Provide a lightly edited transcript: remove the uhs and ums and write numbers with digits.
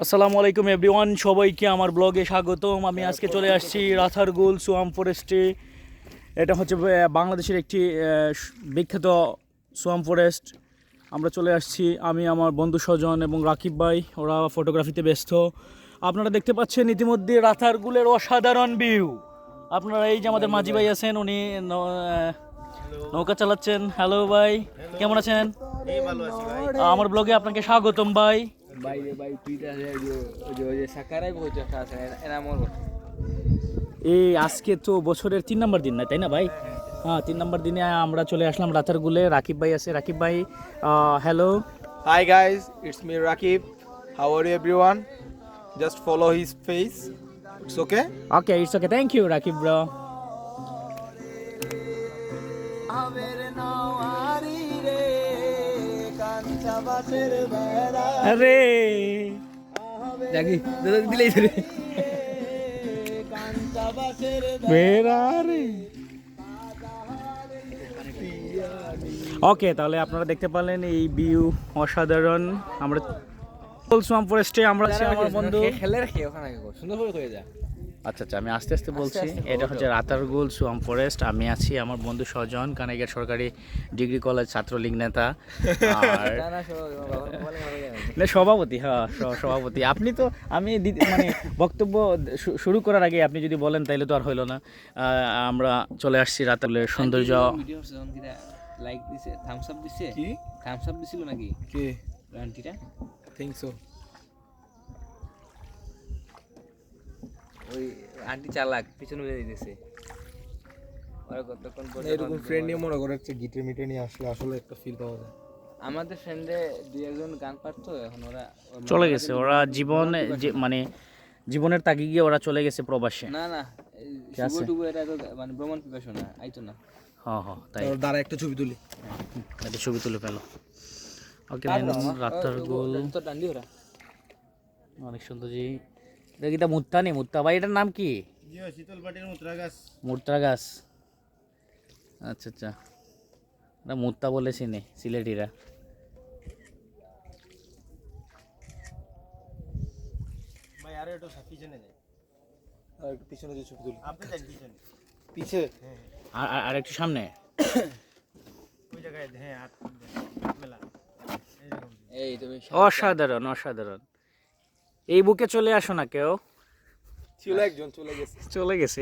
আসসালামু আলাইকুম এভরিওয়ান, সবাইকে আমার ব্লগে স্বাগতম। আমি আজকে চলে আসছি রাথারগুল সোয়াম ফরেস্টে। এটা হচ্ছে বাংলাদেশের একটি বিখ্যাত সোয়াম ফরেস্ট। আমরা চলে আসছি, আমি আমার বন্ধু স্বজন এবং রাকিব ভাই, ওরা ফটোগ্রাফিতে ব্যস্ত। আপনারা দেখতে পাচ্ছেন ইতিমধ্যে রাথারগুলের অসাধারণ ভিউ। আপনারা এই যে আমাদের মাঝি ভাই আছেন, উনি নৌকা চালাচ্ছেন। হ্যালো ভাই, কেমন আছেন? আমার ব্লগে আপনাকে স্বাগতম ভাই। এই আজকে তো বছরের 3 নম্বর দিন না, তাই না ভাই? হ্যাঁ, 3 নম্বর দিনে আমরা চলে আসলাম রাতারগুলে। রাকিব ভাই আছে। রাকিব ভাই, hello. Hi guys, it's me Rakib. How are you everyone? Just follow his face. It's okay? Okay, it's okay, thank you Rakib bro. আরে ওকে, তাহলে আপনারা দেখতে পারলেন এই ভিউ অসাধারণ। আমরা সোয়াম ফরেস্টে আমরা আছি, আমার বন্ধু। আচ্ছা আচ্ছা, আমি আস্তে আস্তে বলছি। এটা হচ্ছে রাতারগুল সোয়াম ফরেস্ট। আমি আছি, আমার বন্ধু স্বজন কানাইঘাট সরকারি ডিগ্রি কলেজ ছাত্রলীগ নেতা আর সভাপতি। হ্যাঁ, সভাপতি। আপনি তো মানে বক্তব্য শুরু করার আগে আপনি যদি বলেন তাইলে তো আর হইলো না। আমরা চলে আসছি রাতারগুলের সৌন্দর্য। লাইক দিছে, থামস আপ দিছে। কি? থামস আপ দিছিল নাকি কে? আন্টিটা? Think so. ওই আন্টি চালাক, পিছনে উড়ে দিতেছে। ওরা কতক্ষণ পরে এরকম ফ্রেন্ড নিয়ে মনে করে একটা গিটার মিটার নিয়ে আসলে আসলে একটা ফিল পাওয়া যায়। আমাদের ফ্রেন্ডে দুই একজন গান পারতো, এখন ওরা চলে গেছে। ওরা মানে জীবনের তাগিদে ওরা চলে গেছে প্রবাসে। না না, শুভ টুবু এরা তো মানে ভ্রমণ পিপাসু না, আইতো না। হ্যাঁ হ্যাঁ, তাই। তোর দ্বারা একটা ছবি তুলি। এটা ছবি তুলে ফেলো। ওকে, রাতারগুল তো ডান্ডি ওরা অনেক সুন্দর। জি, এটা কি মুত্তা নেই? মুত্তা ভাই, এটার নাম কি? শীতল পাটির মুত্রা গাছ। মুত্রা গাছ। আচ্ছা আচ্ছা, এটা মুত্তা বলে চিনে সিলেটিরা। ভাই আরে একটু পিছনে যাই। আর একটু পিছনে যে ছবি তুলি। আপনি যান পিছনে। পিছে? আর একটু সামনে। ওই জায়গায় হ্যাঁ, হাত মেলা। এই তুমি অসাধারণ অসাধারণ। এই বুকে চলে আসো না কেউ। ছিল একজন, চলে গেছে। চলে গেছে।